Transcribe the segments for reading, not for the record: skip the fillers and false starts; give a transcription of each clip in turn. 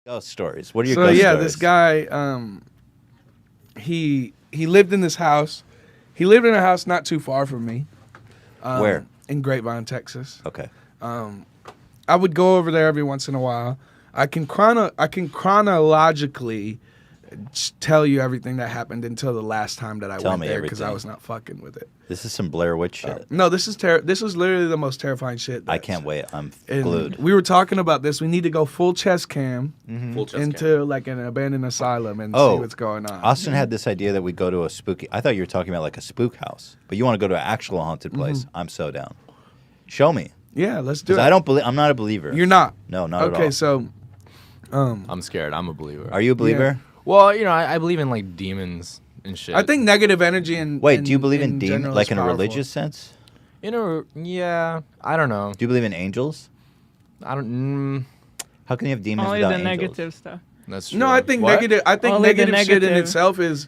Ghost stories. What are your ghost stories? So yeah, this guy, he lived in this house. He lived in a house not too far from me. Where? In Grapevine, Texas. Okay. I would go over there every once in a while. I can chronologically tell you everything that happened until the last time that I went there because I was not fucking with it. This is some Blair Witch shit. No, this is literally the most terrifying shit. I can't wait. I'm glued. We were talking about this. We need to go full chest cam Full chest into like an abandoned asylum and see what's going on. Austin had this idea that we go to a spooky. I thought you were talking about like a spook house, but you want to go to an actual haunted place. I'm so down. Show me. Yeah, let's do it. I don't believe. I'm not a believer. You're not. No, not at all. Okay, so I'm scared. I'm a believer. Are you a believer? Well, you know, I believe in like demons and shit. I think negative energy and Wait, do you believe in demons, general like is in a powerful. religious sense? Yeah, I don't know. Do you believe in angels? I don't. How can you have demons Only without the angels? negative stuff. That's true. No, I think What? negative. I think Only the negative shit in negative itself is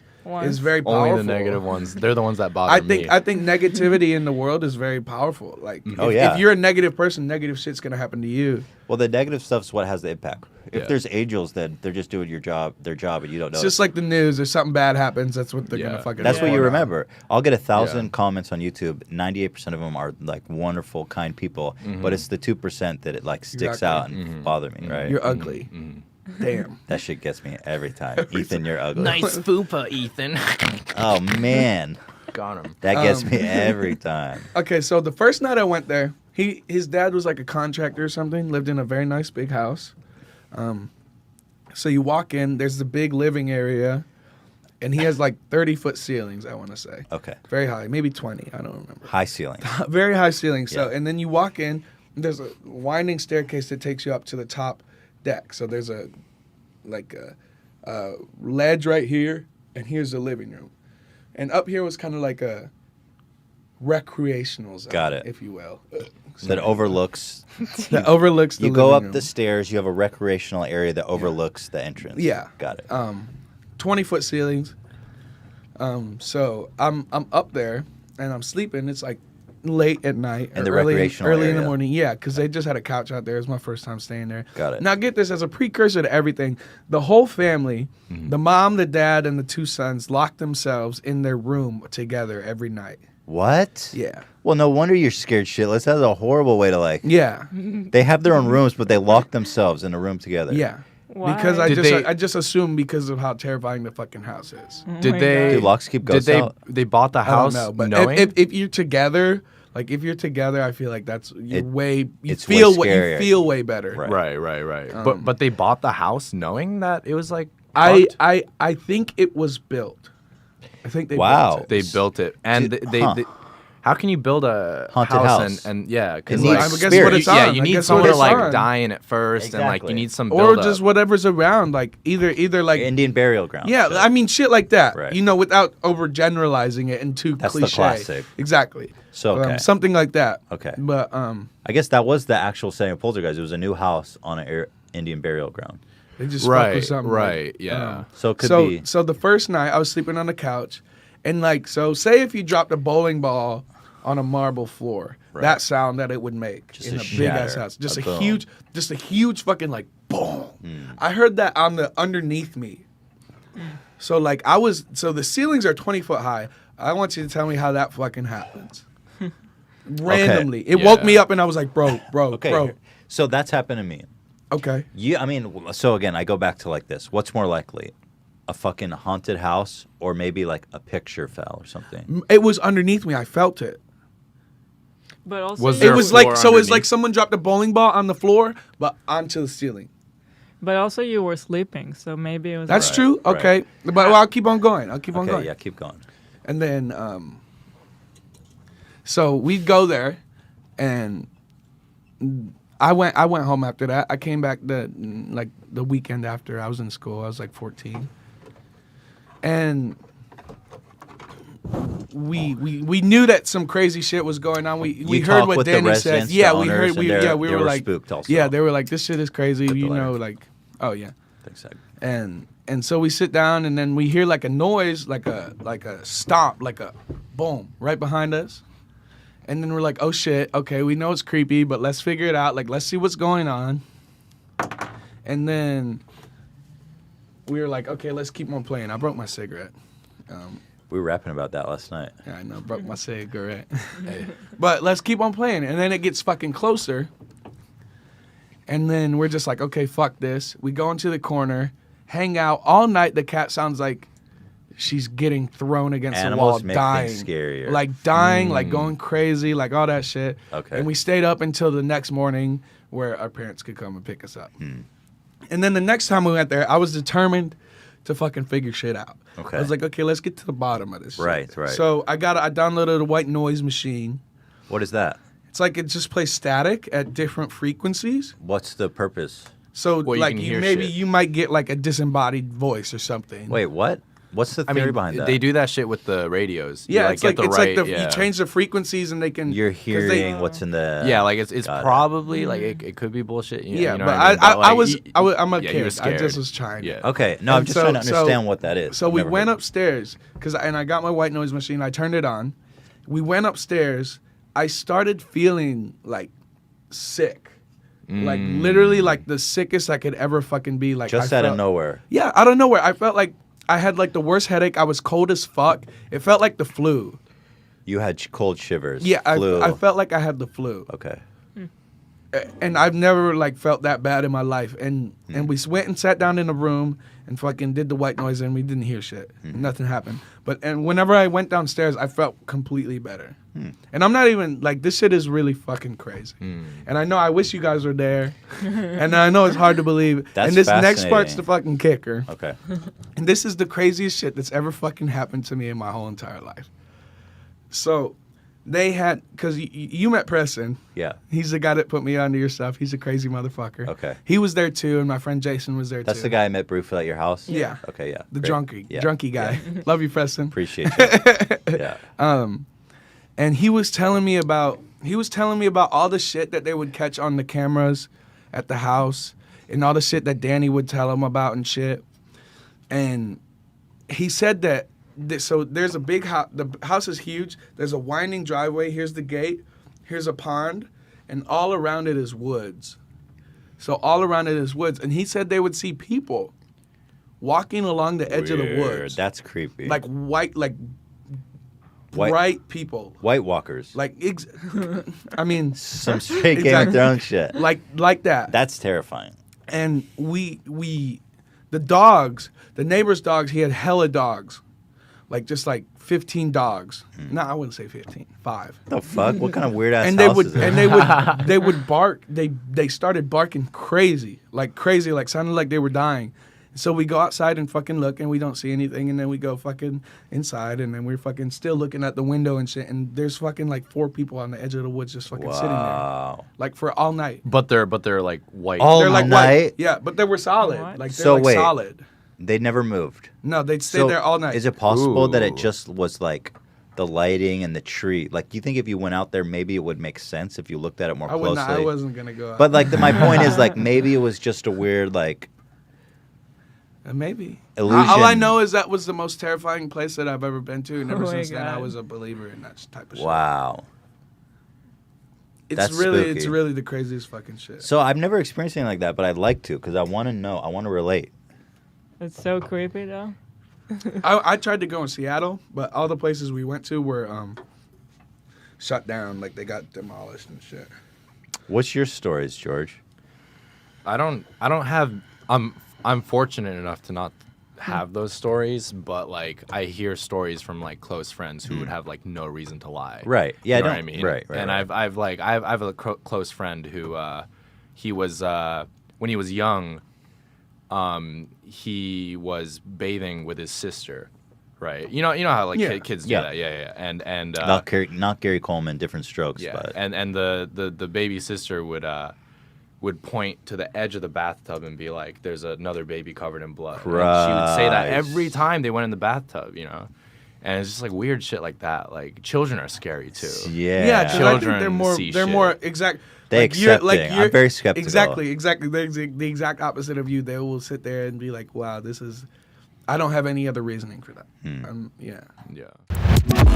very powerful. Only the negative ones. They're the ones that bother I me. think negativity in the world is very powerful. Like, yeah. if you're a negative person, negative shit's gonna happen to you. Well, the negative stuff's what has the impact. If Yeah. there's angels, then they're just doing their job, and you don't know. It's just like the news. If something bad happens, that's what they're gonna fucking. That's what you report on. remember. I'll get 1,000 comments on YouTube. 98% of them are like wonderful, kind people, but it's the 2% that it like sticks Exactly. out and bother me. Right? You're ugly. Damn. That shit gets me every time. Ethan, you're ugly. Nice fupa, Ethan. Oh man, Got him. that gets me every time. Okay, so the first night I went there, his dad was like a contractor or something. Lived in a very nice big house. So you walk in, there's the big living area, and he has like 30-foot ceilings. I want to say. Okay. Very high, maybe 20. I don't remember. High ceiling. Very high ceilings. So, Yeah. and then you walk in. There's a winding staircase that takes you up to the top deck. So there's a ledge right here, and here's the living room. And up here was kind of like a recreational zone, Got it. if you will. That overlooks. That overlooks the You go living up room. the stairs. You have a recreational area that overlooks the entrance. Yeah. Got it. 20-foot ceilings. So I'm up there and I'm sleeping. It's like late at night In or the recreational early in the area. morning. Yeah, because they just had a couch out there. It was my first time staying there. Got it. Now get this, as a precursor to everything, the whole family, the mom, the dad, and the two sons locked themselves in their room together every night. What? Yeah. Well, no wonder you're scared shitless. That's a horrible way to like. Yeah. They have their own rooms, but they lock themselves in a room together. Yeah. Why? Because Did I just assume because of how terrifying the fucking house is. Did my they? Do locks keep Did ghosts they? out? They bought the I don't house know, but knowing. if you're together, like if you're together, I feel like that's you it's feel way scarier. you feel way better. Right. Right. But they bought the house knowing that it was like. I fucked? I think it was built. I think they Wow. built it. They built it, and Dude, they how can you build a Haunted house. and yeah, because It needs I guess spirit. what it's yeah, on. you I need guess someone what to it's like on. die in it first, and like you Exactly. need some Or build just up. whatever's around, like either like Indian burial ground. yeah, shit. I mean shit like that. Right. You know, without overgeneralizing it and too That's the cliche. classic. Exactly. So, okay. Something like that. Okay. But I guess that was the actual setting of Poltergeist. It was a new house on an Indian burial ground. they just fuck with Right, something. right, yeah. So it could be. So the first night I was sleeping on the couch, and like so, say if you dropped a bowling ball on a marble floor, Right. that sound that it would make Just in a a big ass shatter, house, just a a boom. huge fucking like boom. Hmm. I heard that on the underneath me. So like so the ceilings are 20 foot high. I want you to tell me how that fucking happens. Randomly, it woke Yeah. me up, and I was like, bro, Okay. bro. So that's happened to me. Okay. Yeah, I mean, so again, I go back to like this. What's more likely? A fucking haunted house or maybe like a picture fell or something? It was underneath me. I felt it. But also, Was It there a was like floor so. It's like underneath? someone dropped a bowling ball on the floor, but onto the ceiling. but also you were sleeping, so maybe it was. That's Right, true. right. Okay, but well, I'll keep on going. I'll keep on Okay, going. yeah, keep going. And then, so we'd go there, and I went home after that. I came back the weekend after. I was in school. I was like 14, and we knew that some crazy shit was going on. We You heard talk what with the Danny said. residents, Yeah, the we heard. owners, We and we they were were like, spooked also. yeah, they were like, this shit is crazy. Put the You know, letter. like, oh yeah. Thanks, Zach. And so we sit down, and then we hear like a noise, like a stomp, like a boom right behind us. And then we're like, oh shit, okay, we know it's creepy, but let's figure it out. Like, let's see what's going on. And then we were like, okay, let's keep on playing. I broke my cigarette. We were rapping about that last night. Yeah, I know, broke my cigarette. But let's keep on playing. And then it gets fucking closer. And then we're just like, okay, fuck this. We go into the corner, hang out all night. The cat sounds like she's getting thrown against Animals the make wall, things dying. scarier. Like dying, like going crazy, like all that shit. Okay. And we stayed up until the next morning where our parents could come and pick us up. And then the next time we went there, I was determined to fucking figure shit out. Okay. I was like, okay, let's get to the bottom of this shit. Right. So I downloaded a white noise machine. What is that? It's like it just plays static at different frequencies. What's the purpose? So Well, you like can you hear maybe shit. you might get like a disembodied voice or something. Wait, what? What's the I theory mean, behind that? they do that shit with the radios. You, Yeah, it's like get it's the like right, you change the frequencies and they can. You're 'cause they- hearing what's in the. Yeah, like it's Got it. probably like it could be bullshit. Yeah, you know but what I mean? I like, was you- I'm a yeah, you kid. were I scared. just was trying. Yeah. Okay, no, I'm And just so- trying to so- understand what that is. So I've we never went heard. upstairs and I got my white noise machine. I turned it on. We went upstairs. I started feeling like sick, like literally like the sickest I could ever fucking be. Like Just I out of felt- nowhere. Yeah, out of nowhere. I felt like I had like the worst headache. I was cold as fuck. It felt like the flu. You had cold shivers. Yeah, flu. I felt like I had the flu. Okay. And I've never like felt that bad in my life. And we went and sat down in a room and fucking did the white noise and we didn't hear shit. Nothing happened. And whenever I went downstairs, I felt completely better. And I'm not even like this shit is really fucking crazy. And I know I wish you guys were there. And I know it's hard to believe. That's and this next part's fascinating. the fucking kicker. Okay. And this is the craziest shit that's ever fucking happened to me in my whole entire life. So they had, because you met Preston. Yeah. He's the guy that put me onto your stuff. He's a crazy motherfucker. Okay. He was there too, and my friend Jason was there That's too. the guy I met briefly at your house? Yeah. Okay, yeah. The Great. drunky guy. Love you, Preston. Appreciate you. Yeah. And he was telling me about all the shit that they would catch on the cameras at the house, and all the shit that Danny would tell him about and shit. And he said that. So there's a big house. The house is huge. There's a winding driveway. Here's the gate. Here's a pond, and all around it is woods. So all around it is woods. And he said they would see people walking along the edge of the Weird. woods, That's creepy. like white, like White- bright people. White Walkers. Like, I mean, Some straight Game of Exactly. Thrones shit. like that. That's terrifying. And the dogs, the neighbor's dogs, he had hella dogs. Like just like 15 dogs. No, I wouldn't say 15. 5. The fuck? What kind of weird ass And house is it? they would bark. They started barking crazy, like sounded like they were dying. So we go outside and fucking look, and we don't see anything. And then we go fucking inside, and then we're fucking still looking at the window and shit. And there's fucking like 4 people on the edge of the woods just fucking sitting there, Wow. like for all night. But they're like white. All They're like night? white. Yeah, but they were solid. What? Like they're So like wait. solid. They never moved. No, they'd stay So there all night. Is it possible that it Ooh. just was like the lighting and the tree? Like, you think if you went out there, maybe it would make sense if you looked at it more I wouldn't. closely? I wasn't gonna go out. But like, my point is like maybe it was just a weird like Maybe. illusion. All I know is that was the most terrifying place that I've ever been to, and ever Oh my since then I God. was a believer in that type of shit. Wow. It's That's really spooky. the craziest fucking shit. So I've never experienced anything like that, but I'd like to because I want to know. I want to relate. It's so creepy though. I tried to go in Seattle, but all the places we went to were shut down, like they got demolished and shit. What's your stories, George? I don't have. I'm fortunate enough to not have those stories, but like I hear stories from like close friends who would have like no reason to lie. Right. Yeah. You know I what I don't- mean? Right. And right. I have a close friend who he was when he was young, he was bathing with his sister, right? You know how like Yeah. kids do Yeah. that, yeah. And not Gary Coleman, different strokes. yeah, But and the baby sister would point to the edge of the bathtub and be like, "There's another baby covered in blood." And she would say that every Christ. time they went in the bathtub, you know. And it's just like weird shit like that. Like children are scary too. yeah. Yeah, 'cause I think Children see they're shit. more exact. They you're- accepting. I'm very skeptical. Exactly. They're the exact opposite of you. They will sit there and be like, "Wow, this is." I don't have any other reasoning for that. Yeah. Yeah.